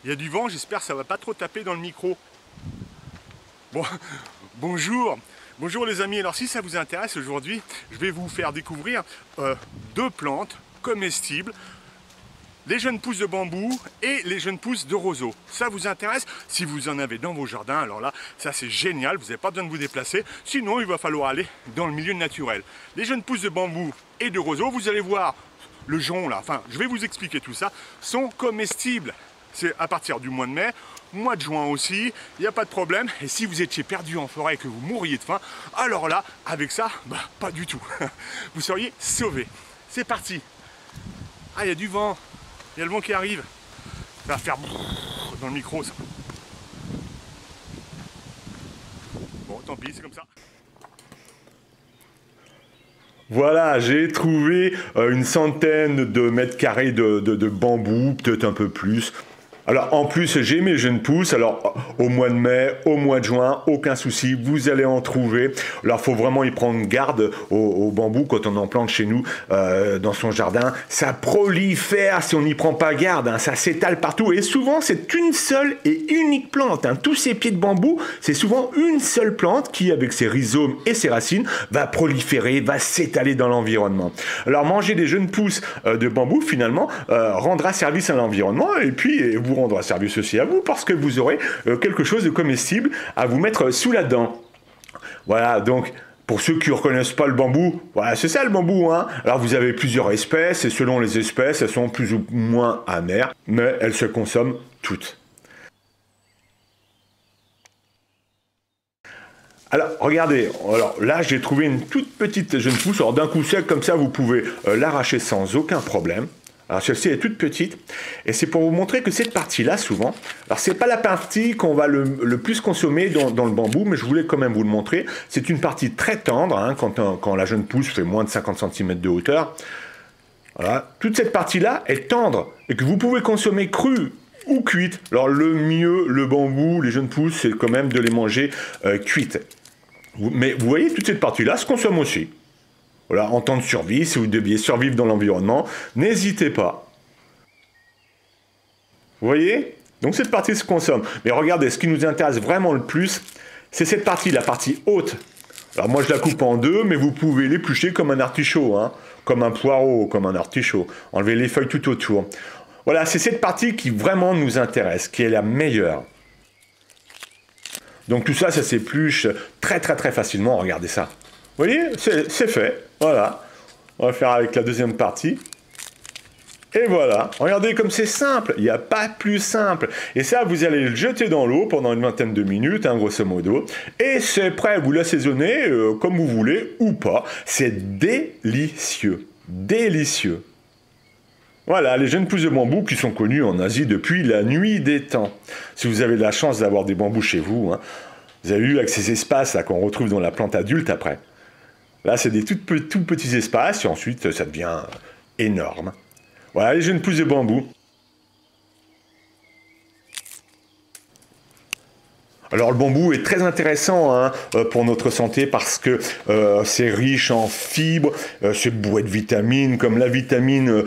Il y a du vent, j'espère que ça va pas trop taper dans le micro. Bon, bonjour. Bonjour les amis, alors si ça vous intéresse aujourd'hui, je vais vous faire découvrir deux plantes comestibles, les jeunes pousses de bambou et les jeunes pousses de roseau. Ça vous intéresse? Si vous en avez dans vos jardins, alors là, ça c'est génial, vous n'avez pas besoin de vous déplacer, sinon il va falloir aller dans le milieu naturel. Les jeunes pousses de bambou et de roseau, vous allez voir, le jonc là, enfin je vais vous expliquer tout ça, sont comestibles. C'est à partir du mois de mai, mois de juin aussi, il n'y a pas de problème. Et si vous étiez perdu en forêt et que vous mourriez de faim, alors là, avec ça, pas du tout. Vous seriez sauvé. C'est parti. Ah, il y a du vent. Il y a le vent qui arrive. Ça va faire dans le micro, ça. Bon, tant pis, c'est comme ça. Voilà, j'ai trouvé une centaine de mètres carrés de bambou, peut-être un peu plus. Alors en plus j'ai mes jeunes pousses, alors au mois de mai, au mois de juin, aucun souci, vous allez en trouver. Alors il faut vraiment y prendre garde au bambou quand on en plante chez nous dans son jardin. Ça prolifère si on n'y prend pas garde, hein, ça s'étale partout et souvent c'est une seule et unique plante. Hein. Tous ces pieds de bambou, c'est souvent une seule plante qui avec ses rhizomes et ses racines va proliférer, va s'étaler dans l'environnement. Alors manger des jeunes pousses de bambou finalement rendra service à l'environnement et puis vous rendra service aussi à vous parce que vous aurez quelque chose de comestible à vous mettre sous la dent. Voilà, donc pour ceux qui ne reconnaissent pas le bambou, voilà, c'est ça le bambou. Hein. Alors vous avez plusieurs espèces et selon les espèces, elles sont plus ou moins amères, mais elles se consomment toutes. Alors, regardez, alors là j'ai trouvé une toute petite jeune pousse, alors d'un coup sec comme ça vous pouvez l'arracher sans aucun problème. Alors celle-ci est toute petite, et c'est pour vous montrer que cette partie-là, souvent, alors c'est pas la partie qu'on va le plus consommer dans le bambou, mais je voulais quand même vous le montrer. C'est une partie très tendre, hein, quand la jeune pousse fait moins de 50 cm de hauteur. Voilà, toute cette partie-là est tendre, et que vous pouvez consommer crue ou cuite. Alors le mieux, le bambou, les jeunes pousses, c'est quand même de les manger cuites. Mais vous voyez, toute cette partie-là se consomme aussi. Voilà, en temps de survie, si vous deviez survivre dans l'environnement, n'hésitez pas. Vous voyez? Donc cette partie se consomme. Mais regardez, ce qui nous intéresse vraiment le plus, c'est cette partie, la partie haute. Alors moi je la coupe en deux, mais vous pouvez l'éplucher comme un artichaut, hein, comme un poireau, comme un artichaut. Enlevez les feuilles tout autour. Voilà, c'est cette partie qui vraiment nous intéresse, qui est la meilleure. Donc tout ça, ça s'épluche très facilement, regardez ça. Vous voyez, c'est fait, voilà. On va faire avec la deuxième partie. Et voilà, regardez comme c'est simple, il n'y a pas plus simple. Et ça, vous allez le jeter dans l'eau pendant une vingtaine de minutes, hein, grosso modo. Et c'est prêt, vous l'assaisonnez comme vous voulez ou pas. C'est délicieux, délicieux. Voilà, les jeunes pousses de bambou qui sont connues en Asie depuis la nuit des temps. Si vous avez la chance d'avoir des bambous chez vous, hein, vous avez vu avec ces espaces là qu'on retrouve dans la plante adulte après. Là, c'est des tout petits espaces, et ensuite, ça devient énorme. Voilà, les jeunes pousses de bambou. Alors le bambou est très intéressant hein, pour notre santé parce que c'est riche en fibres, c'est bourré de vitamines comme la vitamine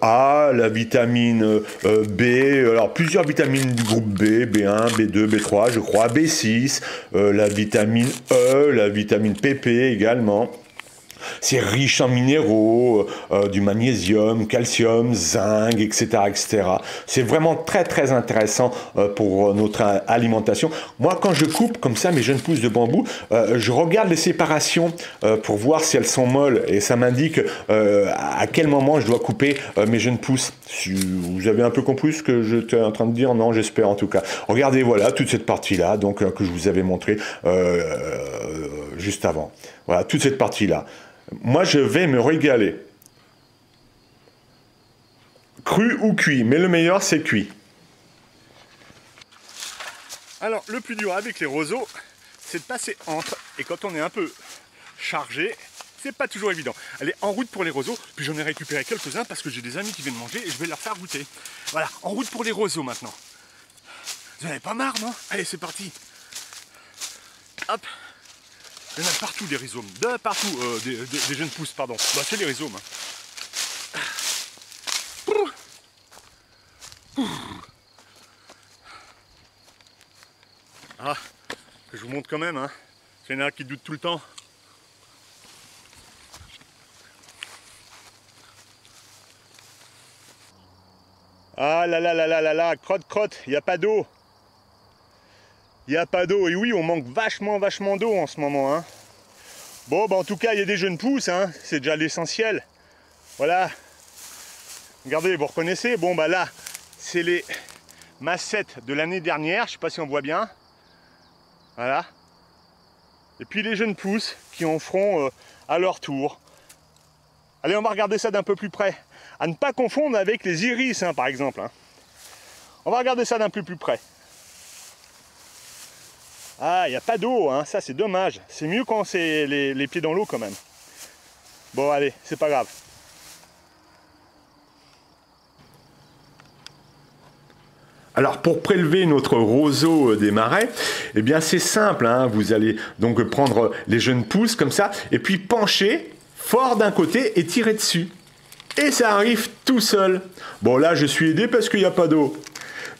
A, la vitamine B, alors plusieurs vitamines du groupe B, B1, B2, B3 je crois, B6, la vitamine E, la vitamine PP également. C'est riche en minéraux, du magnésium, calcium, zinc, etc. etc. C'est vraiment très intéressant pour notre alimentation. Moi, quand je coupe comme ça mes jeunes pousses de bambou, je regarde les séparations pour voir si elles sont molles et ça m'indique à quel moment je dois couper mes jeunes pousses. Si vous avez un peu compris ce que j'étais en train de dire, non, j'espère en tout cas. Regardez, voilà, toute cette partie-là, donc que je vous avais montré juste avant. Voilà, toute cette partie-là. Moi, je vais me régaler. Cru ou cuit, mais le meilleur, c'est cuit. Alors, le plus dur avec les roseaux, c'est de passer entre. Et quand on est un peu chargé, c'est pas toujours évident. Allez, en route pour les roseaux. Puis j'en ai récupéré quelques-uns parce que j'ai des amis qui viennent manger et je vais leur faire goûter. Voilà, en route pour les roseaux maintenant. Vous en avez pas marre, non? Allez, c'est parti. Hop. Il y en a partout des rhizomes, de partout, des jeunes pousses, pardon. Bah, c'est les rhizomes. Ah, que je vous montre quand même, hein. Il y en a qui doutent tout le temps. Ah là là là là là là, crotte, il n'y a pas d'eau. Il n'y a pas d'eau. Et oui, on manque vachement d'eau en ce moment, hein. Bon, bah en tout cas, il y a des jeunes pousses, hein. C'est déjà l'essentiel. Voilà. Regardez, vous reconnaissez? Bon, bah là, c'est les massettes de l'année dernière. Je ne sais pas si on voit bien. Voilà. Et puis les jeunes pousses qui en feront à leur tour. Allez, on va regarder ça d'un peu plus près. À ne pas confondre avec les iris, hein, par exemple. Hein. On va regarder ça d'un peu plus près. Ah, il n'y a pas d'eau, hein. Ça c'est dommage. C'est mieux quand c'est les pieds dans l'eau quand même. Bon, allez, c'est pas grave. Alors pour prélever notre roseau des marais, eh bien c'est simple, hein. Vous allez donc prendre les jeunes pousses comme ça, et puis pencher fort d'un côté et tirer dessus. Et ça arrive tout seul. Bon là je suis aidé parce qu'il n'y a pas d'eau.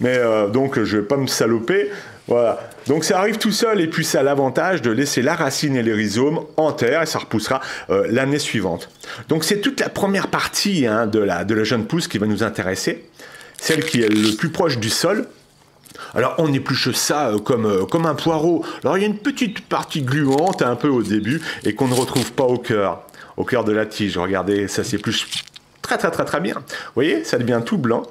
Mais donc je ne vais pas me saloper. Voilà. Donc ça arrive tout seul et puis ça a l'avantage de laisser la racine et les rhizomes en terre et ça repoussera l'année suivante. Donc c'est toute la première partie, hein, de la jeune pousse qui va nous intéresser. Celle qui est le plus proche du sol. Alors on épluche ça comme un poireau. Alors il y a une petite partie gluante un peu au début et qu'on ne retrouve pas au cœur de la tige. Regardez, ça s'épluche très bien. Vous voyez, ça devient tout blanc.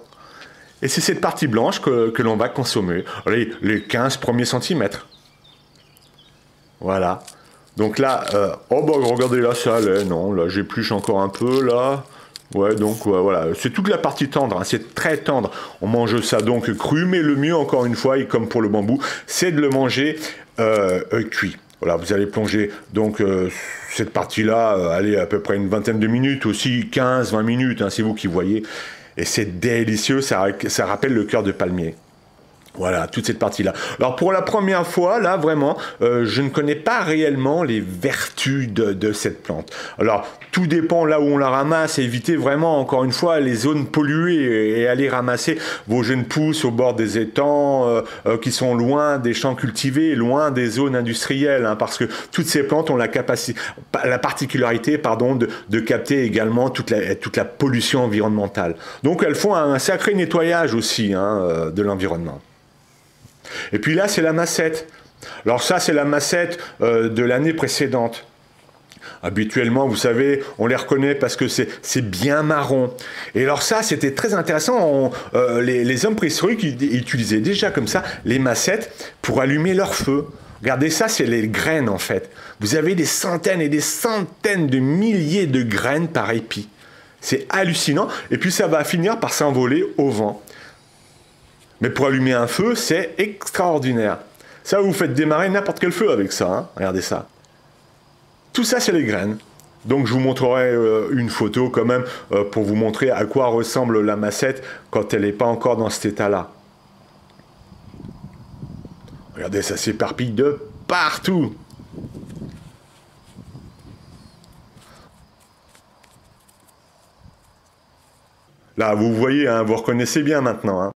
Et c'est cette partie blanche que l'on va consommer. Les 15 premiers centimètres. Voilà. Donc là, oh bah regardez là, ça allait. Non, là j'épluche encore un peu là. Ouais, donc voilà, c'est toute la partie tendre, hein, c'est très tendre. On mange ça donc cru, mais le mieux, encore une fois, et comme pour le bambou, c'est de le manger cuit. Voilà, vous allez plonger donc cette partie-là, allez à peu près une vingtaine de minutes, aussi 15-20 minutes, hein, c'est vous qui voyez. Et c'est délicieux, ça rappelle le cœur de palmier. Voilà, toute cette partie-là. Alors pour la première fois, là, vraiment, je ne connais pas réellement les vertus de cette plante. Alors, tout dépend là où on la ramasse. Évitez vraiment, encore une fois, les zones polluées et allez ramasser vos jeunes pousses au bord des étangs qui sont loin des champs cultivés, loin des zones industrielles, hein, parce que toutes ces plantes ont la particularité, de capter également toute la pollution environnementale. Donc, elles font un sacré nettoyage aussi, hein, de l'environnement. Et puis là, c'est la massette. Alors ça, c'est la massette de l'année précédente. Habituellement, vous savez, on les reconnaît parce que c'est bien marron. Et alors ça, c'était très intéressant. Les hommes préhistoriques utilisaient déjà comme ça les massettes pour allumer leur feu. Regardez ça, c'est les graines en fait. Vous avez des centaines et des centaines de milliers de graines par épi. C'est hallucinant. Et puis ça va finir par s'envoler au vent. Mais pour allumer un feu, c'est extraordinaire. Ça, vous faites démarrer n'importe quel feu avec ça. Hein. Regardez ça. Tout ça, c'est les graines. Donc, je vous montrerai une photo quand même pour vous montrer à quoi ressemble la massette quand elle n'est pas encore dans cet état-là. Regardez, ça s'éparpille de partout. Là, vous voyez, hein, vous reconnaissez bien maintenant. Hein.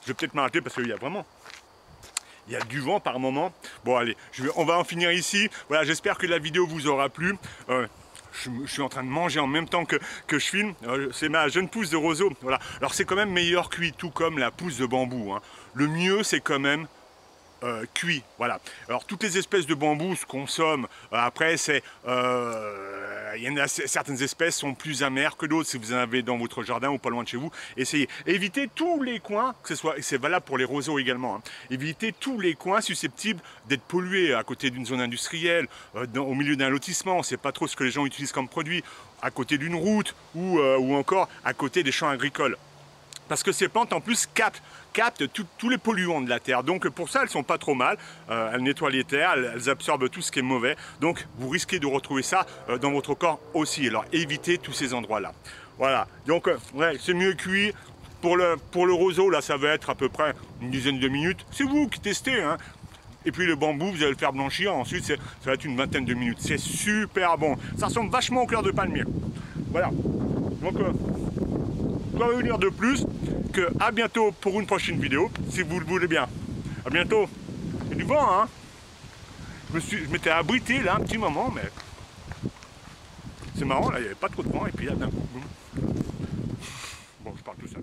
Je vais peut-être m'arrêter parce qu'il y a du vent par moment. Bon allez, on va en finir ici. Voilà, j'espère que la vidéo vous aura plu. Je suis en train de manger en même temps que je filme. C'est ma jeune pousse de roseau. Voilà. Alors c'est quand même meilleur cuit, tout comme la pousse de bambou. Hein. Le mieux, c'est quand même cuit. Voilà. Alors toutes les espèces de bambou se consomment. Après, il y en a certaines espèces sont plus amères que d'autres. Si vous en avez dans votre jardin ou pas loin de chez vous, essayez. Évitez tous les coins, c'est valable pour les roseaux également. Hein. Évitez tous les coins susceptibles d'être pollués à côté d'une zone industrielle, au milieu d'un lotissement. On ne sait pas trop ce que les gens utilisent comme produit, à côté d'une route ou encore à côté des champs agricoles. Parce que ces plantes en plus captent tous les polluants de la terre. Donc pour ça, elles sont pas trop mal. Elles nettoient les terres, elles absorbent tout ce qui est mauvais. Donc vous risquez de retrouver ça dans votre corps aussi. Alors évitez tous ces endroits-là. Voilà. Donc ouais, c'est mieux cuit. Pour le roseau, là, ça va être à peu près une dizaine de minutes. C'est vous qui testez. Hein. Et puis le bambou, vous allez le faire blanchir. Ensuite, ça va être une vingtaine de minutes. C'est super bon. Ça ressemble vachement au cœur de palmier. Voilà. Donc, je dois vous dire de plus que à bientôt pour une prochaine vidéo, si vous le voulez bien. À bientôt. Il y a du vent, hein. Je m'étais abrité là un petit moment, mais c'est marrant, là, il n'y avait pas trop de vent. Et puis là, d'un coup, boum. Bon, je parle tout seul.